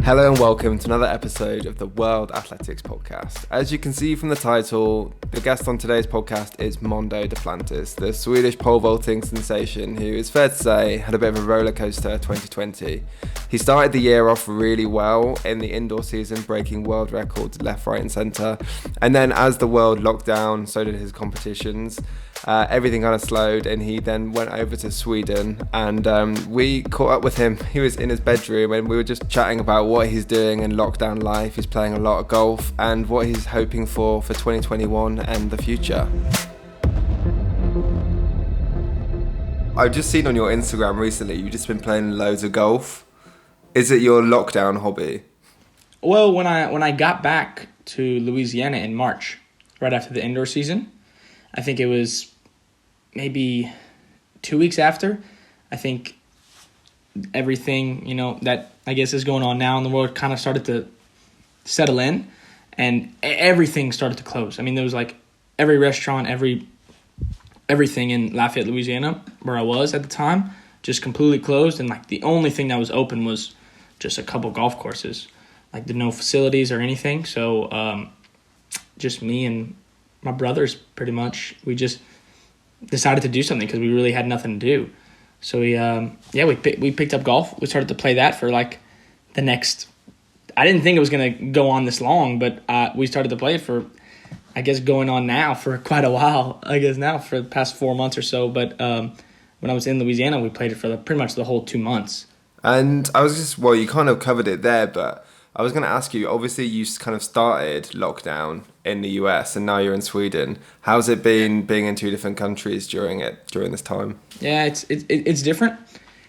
Hello and welcome to another episode of the World Athletics Podcast. As you can see from the title, the guest on today's podcast is Armand Duplantis, the Swedish pole vaulting sensation who, it's fair to say, had a bit of a rollercoaster 2020. He started the year off really well in the indoor season, breaking world records left, right and centre. And then as the world locked down, so did his competitions. Everything kind of slowed, and he then went over to Sweden, and we caught up with him. He was in his bedroom and we were just chatting about what he's doing in lockdown life. He's playing a lot of golf and what he's hoping for 2021 and the future. I've just seen on your Instagram recently you've just been playing loads of golf. Is it your lockdown hobby? Well, when I got back to Louisiana in March, right after the indoor season, I think it was maybe 2 weeks after, I think everything, that I guess is going on now in the world kind of started to settle in, and everything started to close. I mean, there was like every restaurant, everything in Lafayette, Louisiana, where I was at the time, just completely closed, and like the only thing that was open was just a couple golf courses. Like there were no facilities or anything, so just me and my brothers, pretty much, we just decided to do something because we really had nothing to do. So we picked up golf. We started to play that for like the next. I didn't think it was gonna go on this long, but we started to play it for, I guess, going on now for quite a while. I guess now for the past 4 months or so. But when I was in Louisiana, we played it for pretty much the whole 2 months. And I was just, well, you kind of covered it there, but I was going to ask you, obviously you kind of started lockdown in the US and now you're in Sweden. How's it been being in two different countries during this time? Yeah, it's different.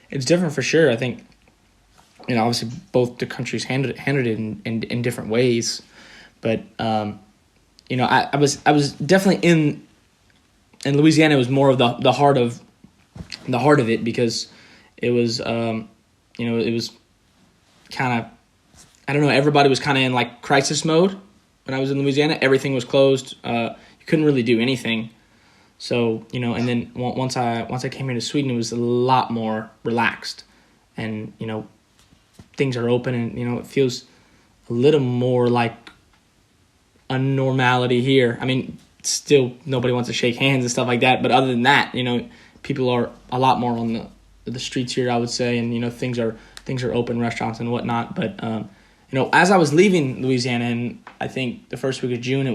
It's different for sure. I think, obviously both the countries handled it in different ways. But, I was definitely in Louisiana. It was more of the heart of it because it was, it was kind of, I don't know, everybody was kind of in like crisis mode when I was in Louisiana. Everything was closed. You couldn't really do anything. So, and then once I came here to Sweden, it was a lot more relaxed. And, things are open and, it feels a little more like a normality here. I mean, still nobody wants to shake hands and stuff like that. But other than that, people are a lot more on the streets here, I would say. And, things are open, restaurants and whatnot. But, as I was leaving Louisiana, and I think the first week of June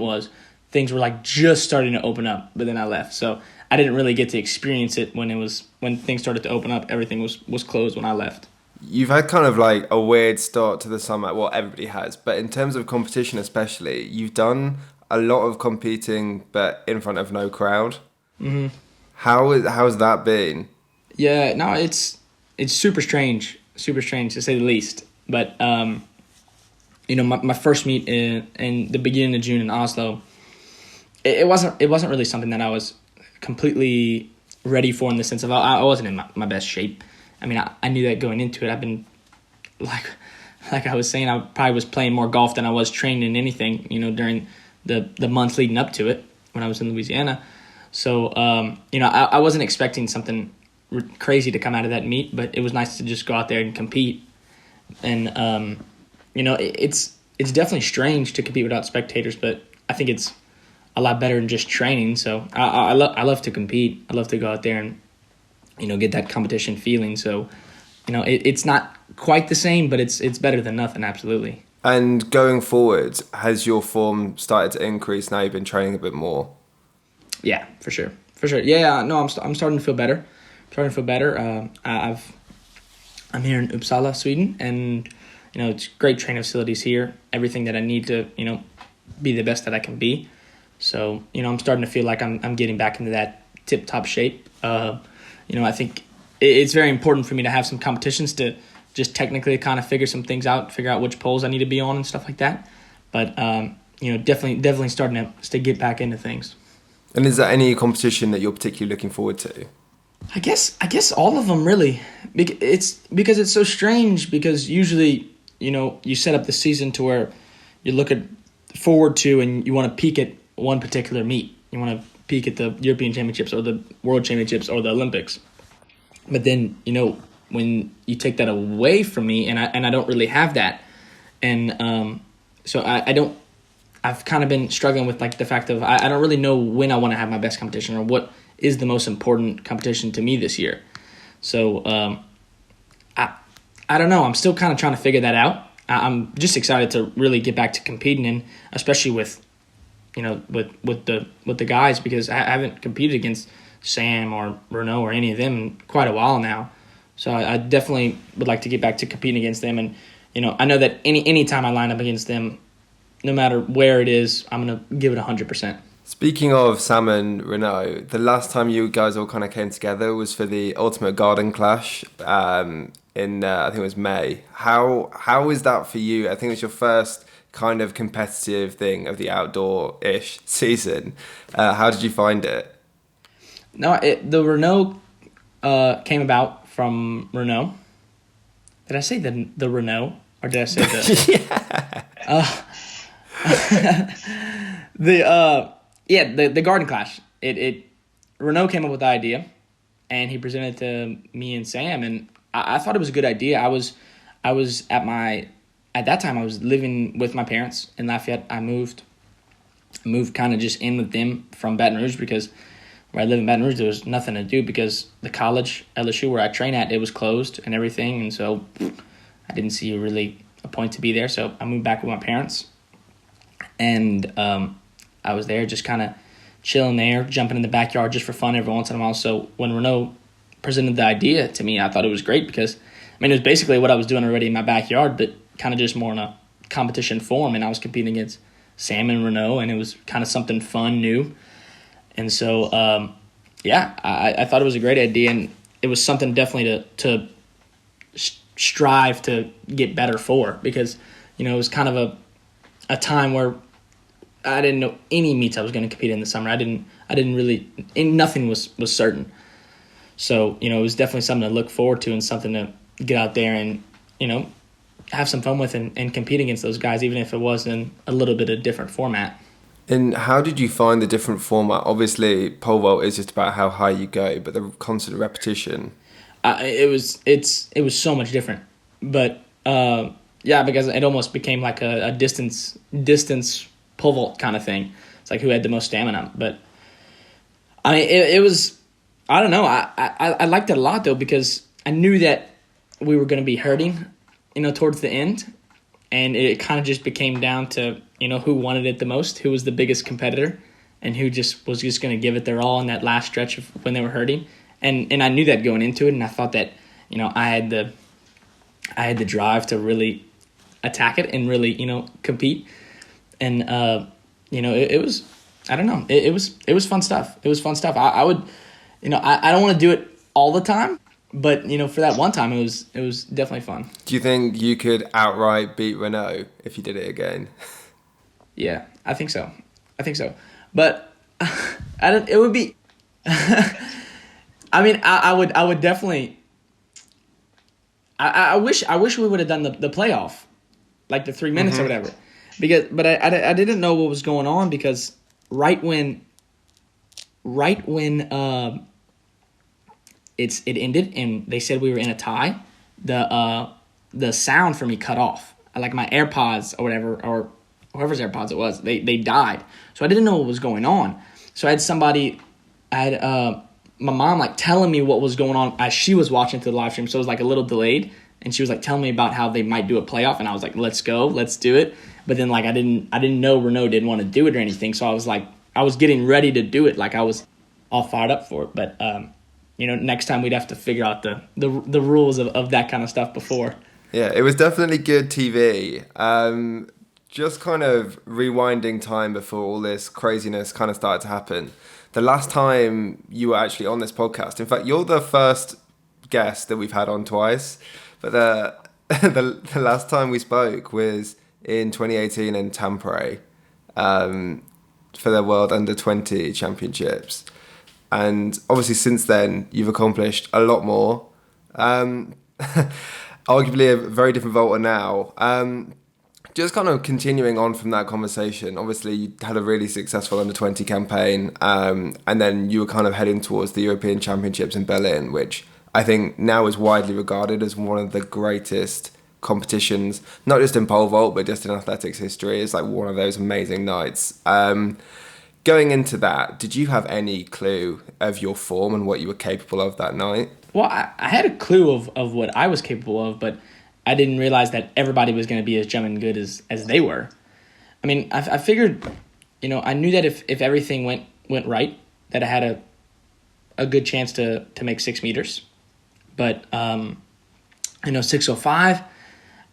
things were like just starting to open up, but then I left. So I didn't really get to experience it when things started to open up. Everything was closed when I left. You've had kind of like a weird start to the summer. Well, everybody has. But in terms of competition especially, you've done a lot of competing, but in front of no crowd. Mm-hmm. How's that been? Yeah, no, it's super strange to say the least. But my first meet in the beginning of June in Oslo, it wasn't really something that I was completely ready for in the sense of I wasn't in my best shape. I mean, I knew that going into it. I've been like I was saying, I probably was playing more golf than I was training in anything, during the months leading up to it when I was in Louisiana. So, I wasn't expecting something crazy to come out of that meet, but it was nice to just go out there and compete. And, it's definitely strange to compete without spectators, but I think it's a lot better than just training. So I love to compete. I love to go out there and, get that competition feeling. So, it's not quite the same, but it's better than nothing, absolutely. And going forward, has your form started to increase now you've been training a bit more? Yeah, for sure. Yeah, no, I'm starting to feel better. I'm here in Uppsala, Sweden, and it's great training facilities here. Everything that I need to be the best that I can be. So I'm starting to feel like I'm getting back into that tip top shape. I think it's very important for me to have some competitions to just technically kind of figure some things out, figure out which poles I need to be on and stuff like that. But definitely starting to get back into things. And is there any competition that you're particularly looking forward to? I guess all of them really. It's because it's so strange because usually, you set up the season to where you look forward to and you want to peak at one particular meet. You want to peak at the European Championships or the World Championships or the Olympics. But then, when you take that away from me and I don't really have that, And so I don't. I've kind of been struggling with like the fact of I don't really know when I want to have my best competition or what is the most important competition to me this year. So I don't know. I'm still kind of trying to figure that out. I'm just excited to really get back to competing, and especially with with the guys, because I haven't competed against Sam or Renault or any of them in quite a while now. So I definitely would like to get back to competing against them, and I know that any time I line up against them, no matter where it is, I'm gonna give it 100%. Speaking of Sam and Renault, the last time you guys all kind of came together was for the Ultimate Garden Clash in I think it was May. How is that for you? I think it's your first kind of competitive thing of the outdoor-ish season. How did you find it? No, the Renault came about from Renault. Did I say the Renault, or did I say the? Yeah. The Garden Clash. It Renault came up with the idea, and he presented it to me and Sam, and I thought it was a good idea. I was at that time I was living with my parents in Lafayette. I moved kind of just in with them from Baton Rouge, because where I live in Baton Rouge there was nothing to do, because the college, LSU, where I train at, it was closed and everything, and so I didn't see really a point to be there. So I moved back with my parents, and I was there just kind of chilling there, jumping in the backyard just for fun every once in a while. So when Renault presented the idea to me, I thought it was great, because it was basically what I was doing already in my backyard, but kind of just more in a competition form, and I was competing against Sam and Renault, and it was kind of something fun, new. And so, I thought it was a great idea, and it was something definitely to strive to get better for, because, it was kind of a time where I didn't know any meets I was going to compete in the summer. I didn't really, nothing was certain. So, it was definitely something to look forward to and something to get out there and, have some fun with and compete against those guys, even if it was in a little bit of different format. And how did you find the different format? Obviously, pole vault is just about how high you go, but the constant repetition. It was so much different, but because it almost became like a distance pole vault kind of thing. It's like who had the most stamina. But it was, I don't know. I liked it a lot though, because I knew that we were going to be hurting, towards the end, and it kind of just became down to who wanted it the most, who was the biggest competitor, and who was just going to give it their all in that last stretch of when they were hurting. And I knew that going into it, and I thought that I had the drive to really attack it and really compete. And it was, I don't know, it was fun stuff. It was fun stuff. I would, I don't want to do it all the time, but for that one time it was definitely fun. Do you think you could outright beat Renault if you did it again? Yeah, I think so. But it would be. I would definitely. I wish we would have done the playoff, like the 3 minutes or whatever, but I didn't know what was going on, because right when it ended and they said we were in a tie, the sound for me cut off. Like my AirPods or whatever, or whoever's AirPods it was, they died. So I didn't know what was going on. So I had my mom like telling me what was going on as she was watching through the live stream. So it was like a little delayed, and she was like telling me about how they might do a playoff, and I was like, let's go, let's do it. But then like I didn't know Renault didn't want to do it or anything. So I was like, I was getting ready to do it. Like I was all fired up for it. But next time we'd have to figure out the rules of that kind of stuff before. Yeah, it was definitely good TV. Just kind of rewinding time before all this craziness kind of started to happen. The last time you were actually on this podcast, in fact, you're the first guest that we've had on twice, but the last time we spoke was in 2018 in Tampere for the World Under-20 Championships. And obviously since then, you've accomplished a lot more. Arguably a very different vaulter now. Just kind of continuing on from that conversation, obviously you had a really successful Under-20 campaign, and then you were kind of heading towards the European Championships in Berlin, which I think now is widely regarded as one of the greatest competitions, not just in pole vault, but just in athletics history. It's like one of those amazing nights. Going into that, did you have any clue of your form and what you were capable of that night? Well, I had a clue of what I was capable of, but I didn't realize that everybody was going to be as jumping good as they were. I mean, I figured, I knew that if everything went right, that I had a good chance to make 6 meters. But, 6:05,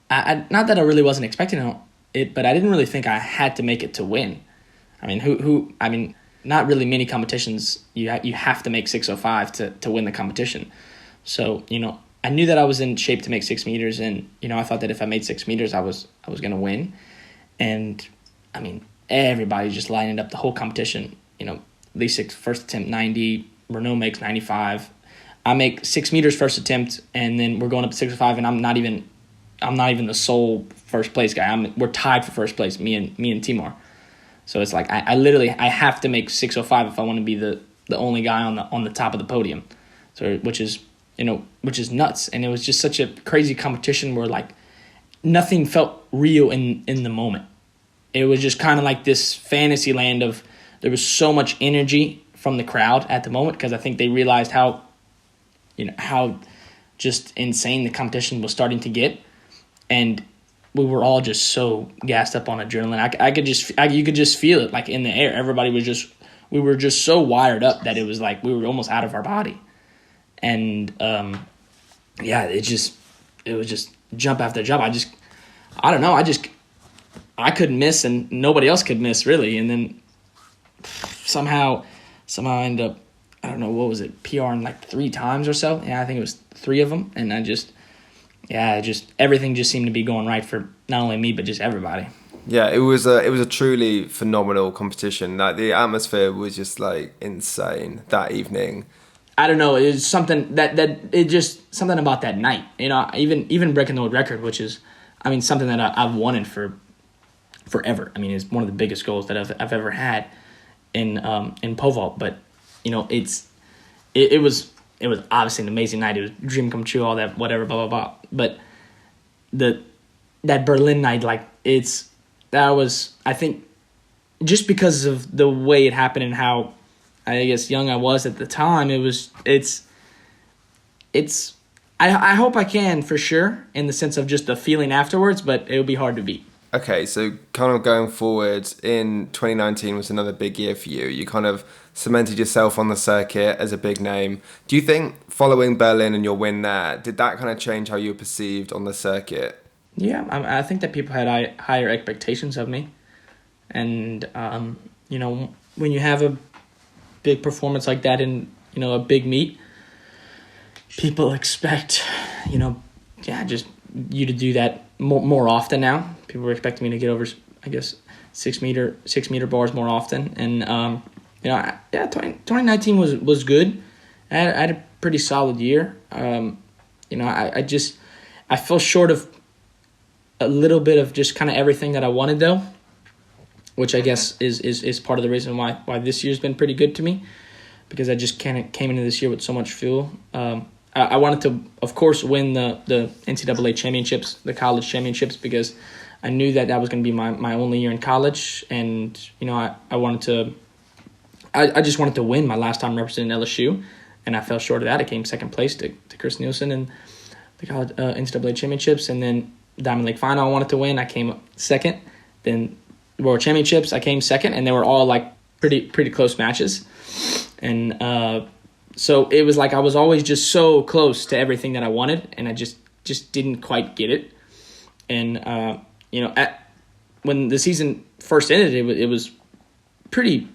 not that I really wasn't expecting it, but I didn't really think I had to make it to win. I mean, not really many competitions, you have to make 6:05 to win the competition. So, I knew that I was in shape to make 6 meters, and, I thought that if I made 6 meters, I was going to win. And, I mean, everybody just lining up the whole competition. Lisa first attempt 90, Renault makes 95. I make 6 meters first attempt, and then we're going up to 6:05, and I'm not even the sole first place guy. We're tied for first place, me and Timur. So it's like I literally have to make 6:05 if I want to be the only guy on the top of the podium. So which is nuts. And it was just such a crazy competition where like nothing felt real in the moment. It was just kind of like this fantasy land of there was so much energy from the crowd at the moment, because I think they realized how just insane the competition was starting to get, and we were all just so gassed up on adrenaline. You could just feel it like in the air. We were just so wired up that it was like we were almost out of our body. And it was just jump after jump. I don't know. I couldn't miss, and nobody else could miss really. And then somehow I ended up, I don't know, what was it, PRing like 3 times or so. Yeah, I think it was 3 of them. And everything just seemed to be going right for not only me, but just everybody. Yeah, it was a truly phenomenal competition. Like the atmosphere was just like insane that evening. I don't know. It was something something about that night. Even breaking the world record, which is, something that I've wanted for forever. I mean, it's one of the biggest goals that I've ever had in pole vault. But it was obviously an amazing night. It was a dream come true. All that whatever, blah blah blah. But that Berlin night, that was, I think, just because of the way it happened and how, I guess, young I was at the time, I hope I can, for sure, in the sense of just the feeling afterwards, but it would be hard to beat. Okay, so kind of going forward, in 2019 was another big year for you. You kind of cemented yourself on the circuit as a big name. Do you think following Berlin and your win there, did that kind of change how you were perceived on the circuit? Yeah, I think that people had higher expectations of me. And, when you have a big performance like that in, a big meet, people expect, just you to do that more often now. People were expecting me to get over, I guess, 6 meter bars more often. And, 2019 was good. I had a pretty solid year. I fell short of a little bit of just kind of everything that I wanted, though, which I guess is part of the reason why this year's been pretty good to me, because I just kind of came into this year with so much fuel. I wanted to, of course, win the NCAA championships, the college championships, because I knew that was going to be my only year in college, and I just wanted to win my last time representing LSU, and I fell short of that. I came second place to Chris Nielsen in the college NCAA championships, and then Diamond League final I wanted to win. I came second. Then World Championships I came second, and they were all like pretty close matches, and so it was like I was always just so close to everything that I wanted, and I just didn't quite get it. And when the season first ended, it was pretty.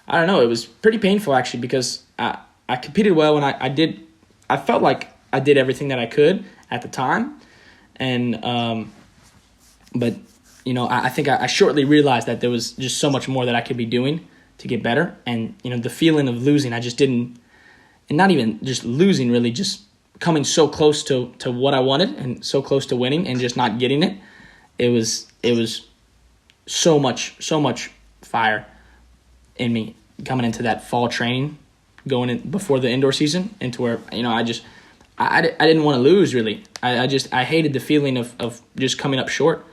I don't know. It was pretty painful actually, because I competed well, and I felt like I did everything that I could at the time, and but I think I shortly realized that there was just so much more that I could be doing to get better, and the feeling of losing, I just didn't, and not even just losing, really just coming so close to what I wanted and so close to winning and just not getting it. It was so much fire in me coming into that fall training, going in before the indoor season, into where I didn't want to lose really. I hated the feeling of just coming up short,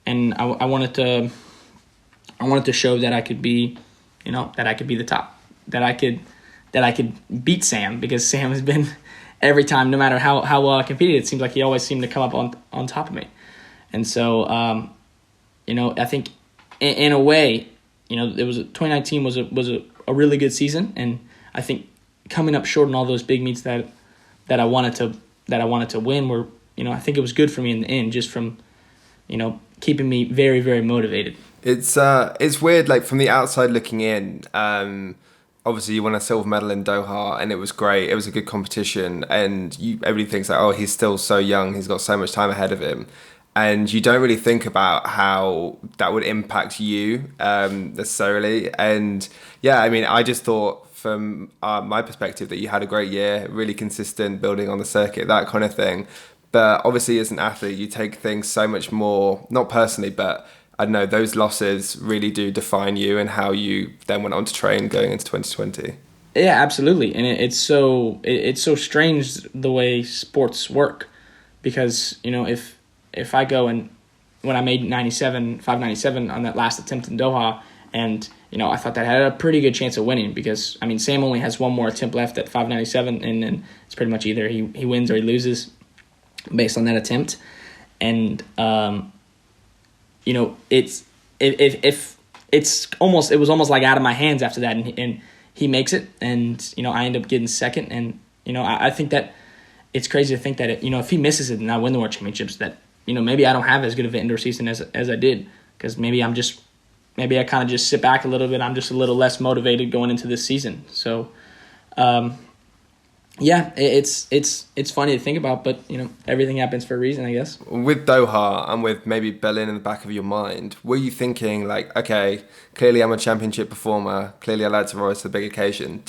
and I wanted to show that I could be, that I could be the top, that I could beat Sam, because Sam has been every time, no matter how well I competed, it seems like he always seemed to come up on top of me. And so, I think in a way, 2019 was a really good season, and I think coming up short in all those big meets that I wanted to win were, I think it was good for me in the end, just from, keeping me very, very motivated. It's weird, like from the outside looking in. Obviously, you won a silver medal in Doha, and it was great. It was a good competition, and everybody thinks like, oh, he's still so young. He's got so much time ahead of him, and you don't really think about how that would impact you necessarily. And yeah, I mean, I just thought from my perspective that you had a great year, really consistent, building on the circuit, that kind of thing. But obviously, as an athlete, you take things so much more, not personally, but I don't know, those losses really do define you and how you then went on to train going into 2020. Yeah, absolutely. And it's so strange the way sports work, because, if I go and when I made 597 on that last attempt in Doha, and, I thought that I had a pretty good chance of winning, because, I mean, Sam only has one more attempt left at 597, and then it's pretty much either he wins or he loses based on that attempt. And, it was almost like out of my hands after that, and he makes it, and I end up getting second, and I think that it's crazy to think that if he misses it and I win the World Championships, that maybe I don't have as good of an indoor season as I did, because maybe I kind of just sit back a little bit. I'm just a little less motivated going into this season. So, yeah, it's funny to think about, but everything happens for a reason, I guess. With Doha and with maybe Berlin in the back of your mind, were you thinking like, okay, clearly I'm a championship performer, clearly I like to rise to the big occasion?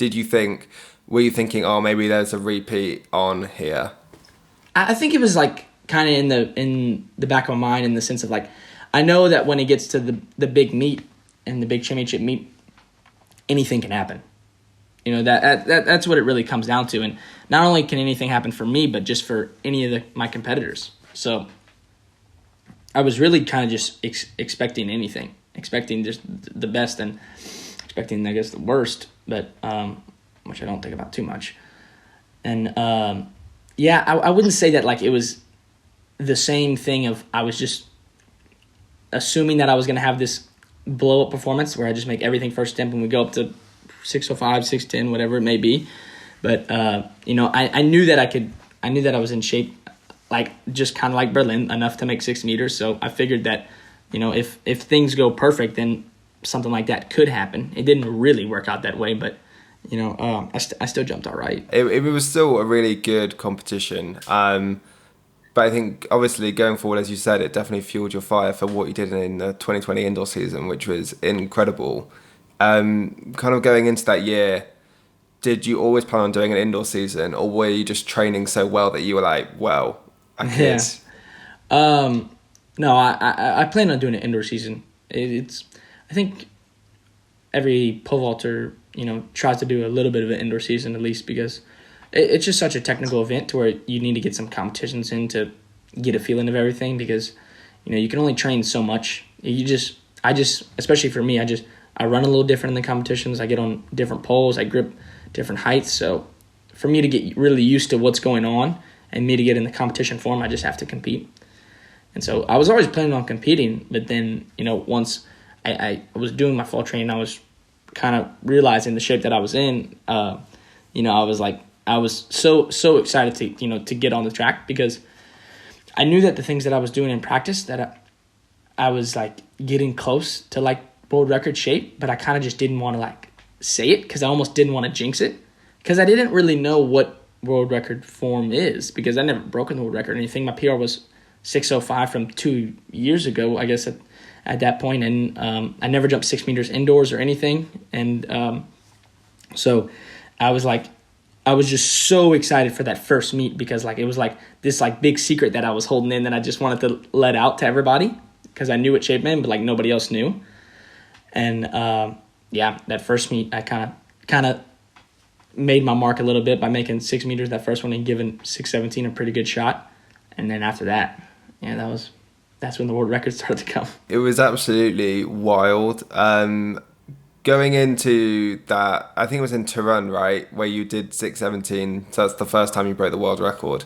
Were you thinking, oh, maybe there's a repeat on here? I think it was like kind of in the back of my mind, in the sense of like, I know that when it gets to the big meet and the big championship meet, anything can happen. That's what it really comes down to. And not only can anything happen for me, but just for any of my competitors. So I was really kind of just expecting anything, expecting just the best and expecting, I guess, the worst, but which I don't think about too much. And I wouldn't say that like it was the same thing of I was just assuming that I was going to have this blow-up performance where I just make everything first attempt and we go up to 605, 610, whatever it may be. But, I knew that I knew that I was in shape, like just kind of like Berlin, enough to make 6 meters. So I figured that, if things go perfect, then something like that could happen. It didn't really work out that way, but, I still jumped all right. It was still a really good competition. But I think, obviously, going forward, as you said, it definitely fueled your fire for what you did in the 2020 indoor season, which was incredible. Kind of going into that year, did you always plan on doing an indoor season, or were you just training so well that you were like, well, I could? Yeah. No, I plan on doing an indoor season. I think every pole vaulter, tries to do a little bit of an indoor season at least, because it's just such a technical event to where you need to get some competitions in to get a feeling of everything, because, you can only train so much. Especially for me, I run a little different in the competitions. I get on different poles. I grip different heights. So for me to get really used to what's going on and me to get in the competition form, I just have to compete. And so I was always planning on competing, but then, once I was doing my fall training, I was kind of realizing the shape that I was in. I was so excited to get on the track, because I knew that the things that I was doing in practice, that I was like getting close to like world record shape, but I kind of just didn't want to like say it, because I almost didn't want to jinx it, because I didn't really know what world record form is, because I never broken the world record or anything. My PR was 605 from 2 years ago, I guess at that point, and I never jumped 6 meters indoors or anything, and so I was just so excited for that first meet, because like it was like this like big secret that I was holding in that I just wanted to let out to everybody, because I knew what shape I'm in, but like nobody else knew. And that first meet I kind of made my mark a little bit by making 6 meters that first one and giving 6:17 a pretty good shot. And then after that, yeah, that's when the world records started to come. It was absolutely wild. Going into that, I think it was in Turin, right, where you did 6:17. So that's the first time you broke the world record.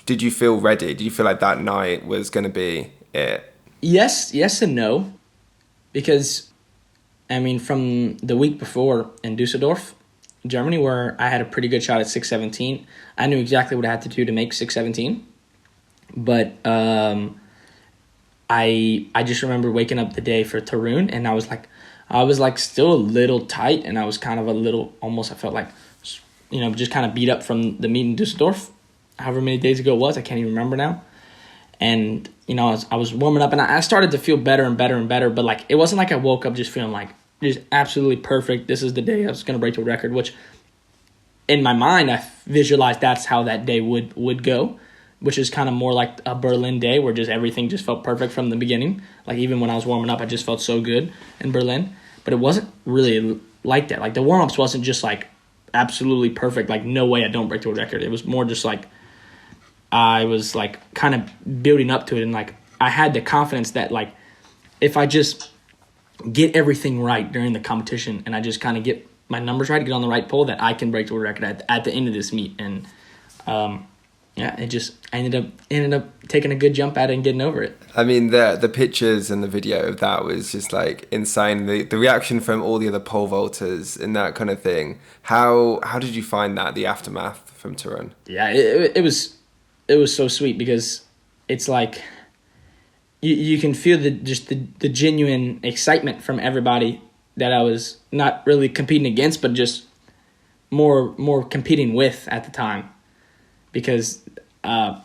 Did you feel ready? Did you feel like that night was going to be it? Yes and no. Because, I mean, from the week before in Dusseldorf, Germany, where I had a pretty good shot at 6:17, I knew exactly what I had to do to make 6:17. But I just remember waking up the day for Turin, and I was like still a little tight, and I was kind of a little, almost, I felt like, just kind of beat up from the meet in Dusseldorf, however many days ago it was, I can't even remember now. And, I was warming up, and I started to feel better and better and better, but, like, it wasn't like I woke up just feeling like, just absolutely perfect, this is the day I was going to break the record, which, in my mind, I visualized that's how that day would go, which is kind of more like a Berlin day where just everything just felt perfect from the beginning. Like, even when I was warming up, I just felt so good in Berlin. But it wasn't really like that. Like, the warm-ups wasn't just, like, absolutely perfect, like, no way I don't break the world record. It was more just, like, I was, like, kind of building up to it. And, like, I had the confidence that, like, if I just get everything right during the competition and I just kind of get my numbers right, get on the right pole, that I can break the world record at the end of this meet. And, I ended up taking a good jump at it and getting over it. I mean, the pictures and the video of that was just like insane. The reaction from all the other pole vaulters and that kind of thing. How did you find that, the aftermath from Turin? Yeah, it was so sweet because it's like you can feel the genuine excitement from everybody that I was not really competing against, but just more competing with at the time. Because I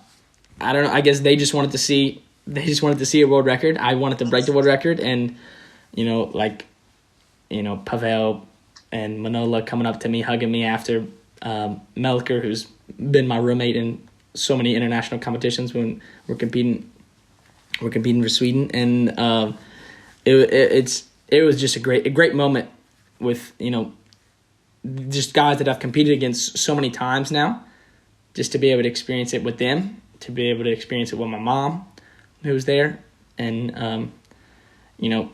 don't know, I guess they just wanted to see a world record. I wanted to break the world record, and Pavel and Manola coming up to me, hugging me after, Melker, who's been my roommate in so many international competitions when we're competing for Sweden, and it was just a great moment with just guys that I've competed against so many times now. Just to be able to experience it with them, to be able to experience it with my mom, who was there, and you don't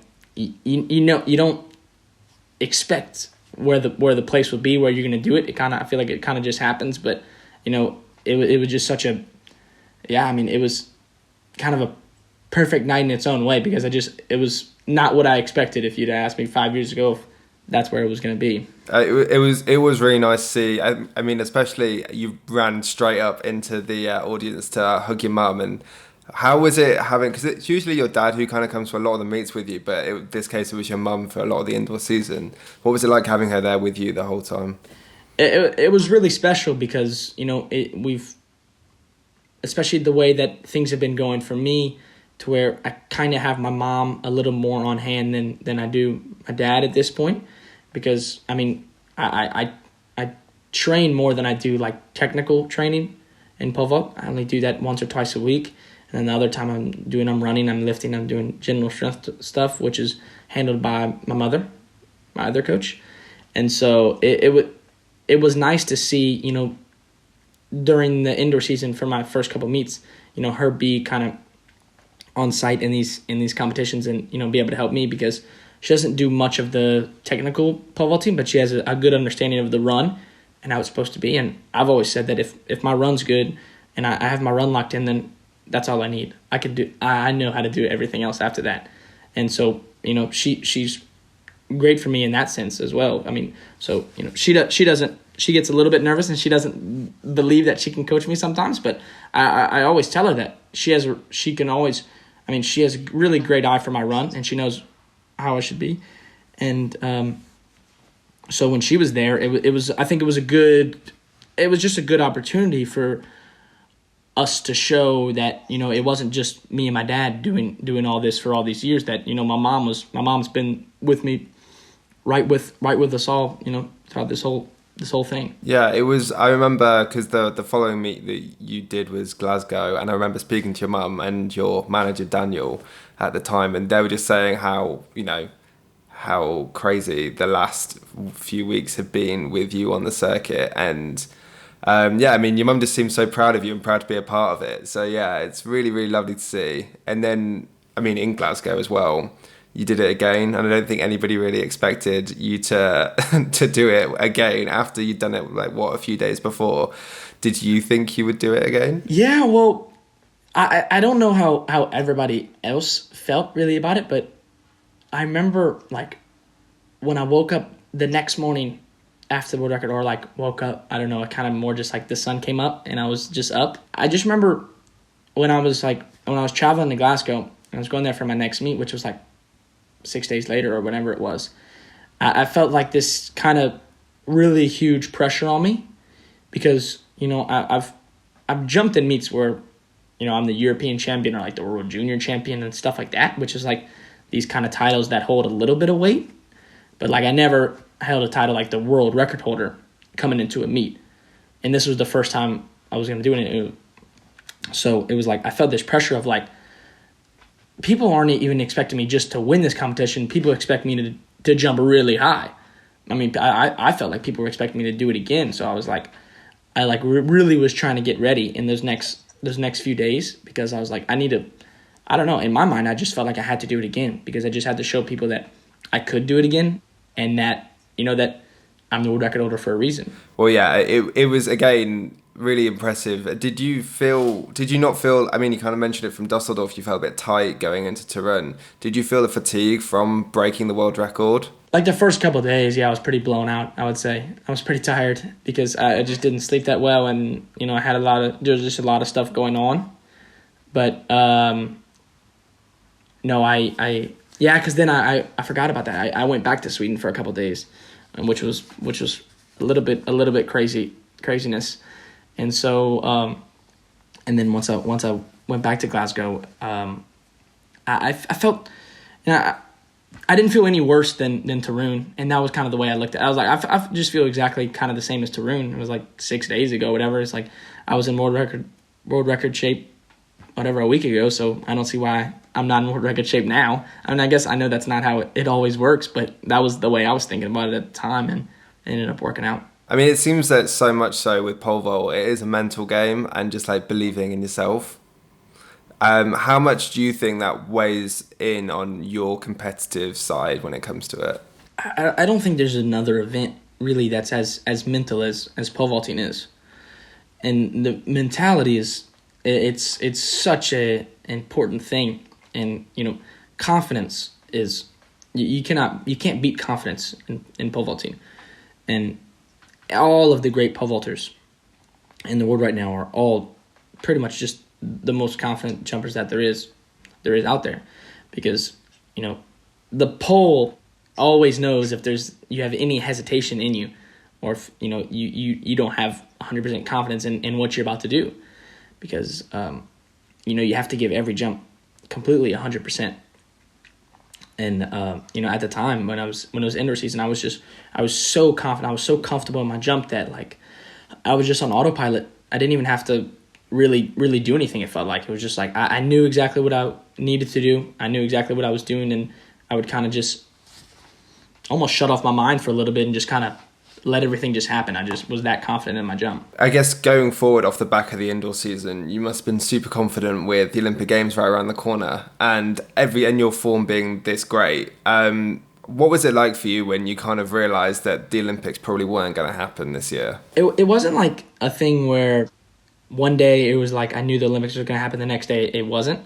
expect where the place will be, where you're going to do it. I feel like it kind of just happens, but it was just it was kind of a perfect night in its own way, because it was not what I expected. If you'd asked me 5 years ago, that's where it was going to be. It was really nice to see. I mean, especially you ran straight up into the audience to hug your mum. And how was it having? Because it's usually your dad who kind of comes to a lot of the meets with you, but in this case, it was your mum for a lot of the indoor season. What was it like having her there with you the whole time? It was really special because especially the way that things have been going for me, to where I kind of have my mom a little more on hand than I do my dad at this point. Because, I mean, I train more than I do, like, technical training in pole vault. I only do that once or twice a week. And then the other time I'm running, I'm lifting, I'm doing general strength stuff, which is handled by my mother, my other coach. And so it was nice to see, during the indoor season for my first couple meets, her be kind of on site in these competitions and, be able to help me, because she doesn't do much of the technical pole vaulting, but she has a good understanding of the run and how it's supposed to be. And I've always said that if my run's good and I have my run locked in, then that's all I need. I know how to do everything else after that. And so, she's great for me in that sense as well. I mean, so, she gets a little bit nervous and she doesn't believe that she can coach me sometimes, but I always tell her that she has a really great eye for my run, and she knows how I should be. And so when she was there, it was just a good opportunity for us to show that, it wasn't just me and my dad doing all this for all these years, that, my mom's been with me right with us all, throughout this whole thing. Yeah, it was. I remember because the following meet that you did was Glasgow, and I remember speaking to your mum and your manager Daniel at the time, and they were just saying how how crazy the last few weeks have been with you on the circuit. And yeah, I mean, your mum just seems so proud of you and proud to be a part of it. So yeah, it's really, really lovely to see. And then, I mean, in Glasgow as well, you did it again, and I don't think anybody really expected you to to do it again after you'd done it like a few days before. Did you think you would do it again? Yeah, well, I don't know how everybody else felt really about it, but I remember like when I woke up the next morning after the world record, or like woke up, I don't know, kind of more just like the sun came up and I was just up. I just remember when I was traveling to Glasgow, I was going there for my next meet, which was like 6 days later or whenever it was. I felt like this kind of really huge pressure on me because, you know, I've jumped in meets where, you know, I'm the European champion or like the world junior champion and stuff like that, which is like these kind of titles that hold a little bit of weight. But like I never held a title like the world record holder coming into a meet. And this was the first time I was going to do it. So it was like I felt this pressure of like, people aren't even expecting me just to win this competition. People expect me to jump really high. I mean, I felt like people were expecting me to do it again. So I was like, really was trying to get ready in those next few days because I was like, I don't know. In my mind, I just felt like I had to do it again because I just had to show people that I could do it again and that, you know, that I'm the world record holder for a reason. Well, yeah, it was, again, really impressive. Did you not feel, I mean, you kind of mentioned it from Dusseldorf, you felt a bit tight going into Turin. Did you feel the fatigue from breaking the world record? Like the first couple of days, yeah, I was pretty blown out, I would say. I was pretty tired because I just didn't sleep that well and, you know, I had there was just a lot of stuff going on. But, no, because then I forgot about that. I went back to Sweden for a couple of days, which was a little bit craziness. And so, and then once I went back to Glasgow, I felt, you know, I didn't feel any worse than Tarun, and that was kind of the way I looked at it. I was like, I just feel exactly kind of the same as Tarun. It was like 6 days ago, whatever. It's like I was in world record shape, whatever, a week ago. So I don't see why I'm not in world record shape now. I mean, I guess I know that's not how it always works, but that was the way I was thinking about it at the time, and it ended up working out. I mean, it seems that so much so with pole vault, it is a mental game and just like believing in yourself. How much do you think that weighs in on your competitive side when it comes to it? I don't think there's another event really that's as mental as pole vaulting is, and the mentality is it's such a important thing, and you know, confidence is you can't beat confidence in pole vaulting, and all of the great pole vaulters in the world right now are all pretty much just the most confident jumpers that there is out there, because you know the pole always knows if you have any hesitation in you, or if you know you don't have 100% confidence in what you're about to do, because you know you have to give every jump completely 100%. And you know, at the time when it was indoor season, I was so confident, I was so comfortable in my jump that like I was just on autopilot. I didn't even have to really do anything. It felt like it was just like I knew exactly what I needed to do. I knew exactly what I was doing, and I would kind of just almost shut off my mind for a little bit and just kind of let everything just happen. I just was that confident in my jump. I guess going forward off the back of the indoor season, you must have been super confident with the Olympic Games right around the corner and your form being this great. What was it like for you when you kind of realised that the Olympics probably weren't going to happen this year? It wasn't like a thing where one day it was like I knew the Olympics was going to happen, the next day it wasn't.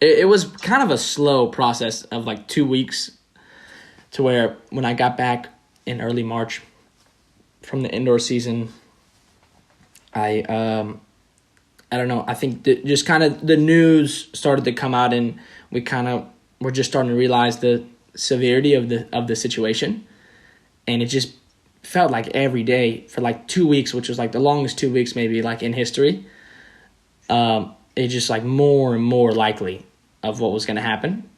It was kind of a slow process of like 2 weeks, to where when I got in early March from the indoor season, I don't know, I think just kind of the news started to come out, and we kind of were just starting to realize the severity of the situation, and it just felt like every day for like 2 weeks, which was like the longest 2 weeks maybe like in history, it just like more and more likely of what was going to happen.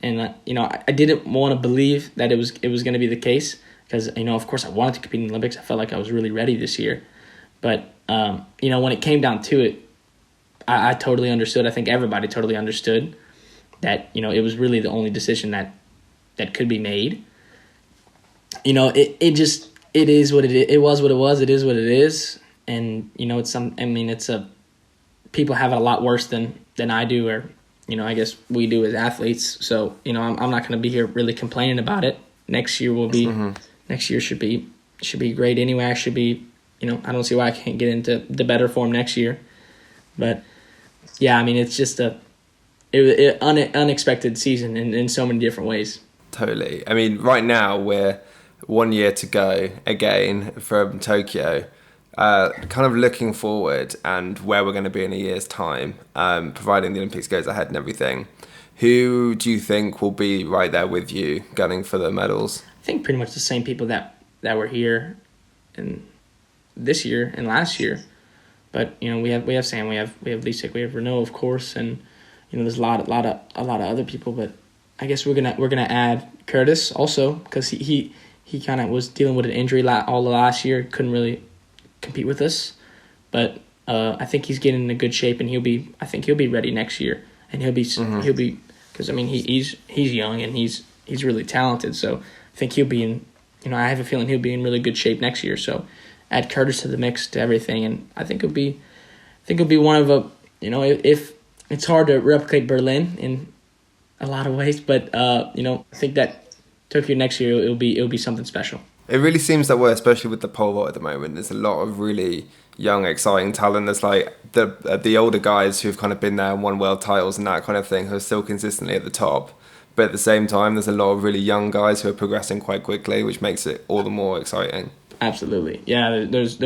And you know, I didn't want to believe that it was going to be the case, because you know, of course I wanted to compete in the Olympics. I felt like I was really ready this year, but you know, when it came down to it, I totally understood. I think everybody totally understood that, you know, it was really the only decision that could be made. it is what it is. It was what it was. It is what it is. And, people have it a lot worse than I do, or, I guess we do as athletes. So, I'm not going to be here really complaining about it. Next year next year should be great anyway. I should be, I don't see why I can't get into the better form next year. But yeah, it's just unexpected season in so many different ways. Totally. Right now we're 1 year to go again from Tokyo. Kind of looking forward and where we're going to be in a year's time, providing the Olympics goes ahead and everything. Who do you think will be right there with you gunning for the medals? I think pretty much the same people that were here in this year and last year. But we have Sam, we have Lisek, we have Renault, of course, and there's a lot of other people. But I guess we're gonna add Curtis also, because he kind of was dealing with an injury all the last year, couldn't really compete with us. But I think he's getting in a good shape, and he'll be ready next year, and he'll be because he's young and he's really talented. So I think he'll be in. I have a feeling he'll be in really good shape next year. So add Curtis to the mix, to everything, and I think it'll be one of a. If it's hard to replicate Berlin in a lot of ways, but I think that Tokyo next year it'll be something special. It really seems that way, especially with the pole vault at the moment. There's a lot of really young, exciting talent. There's like the older guys who've kind of been there and won world titles and that kind of thing, who are still consistently at the top. But at the same time, there's a lot of really young guys who are progressing quite quickly, which makes it all the more exciting. Absolutely, yeah. There's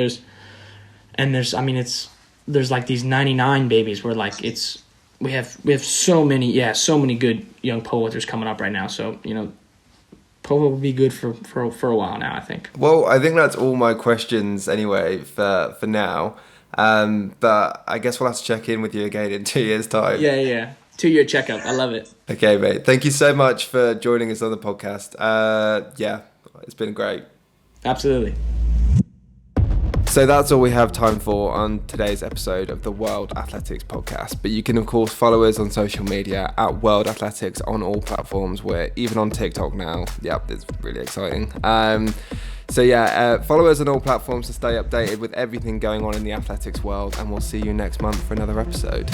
like these 99 babies where like we have so many good young pole vaulters coming up right now. So pole vault will be good for a while now, I think. Well, I think that's all my questions anyway for now. But I guess we'll have to check in with you again in 2 years' time. Yeah. 2-year checkup. I love it. Okay, mate. Thank you so much for joining us on the podcast. It's been great. Absolutely. So that's all we have time for on today's episode of the World Athletics Podcast. But you can, of course, follow us on social media at World Athletics on all platforms. We're even on TikTok now. Yep, it's really exciting. Follow us on all platforms to stay updated with everything going on in the athletics world. And we'll see you next month for another episode.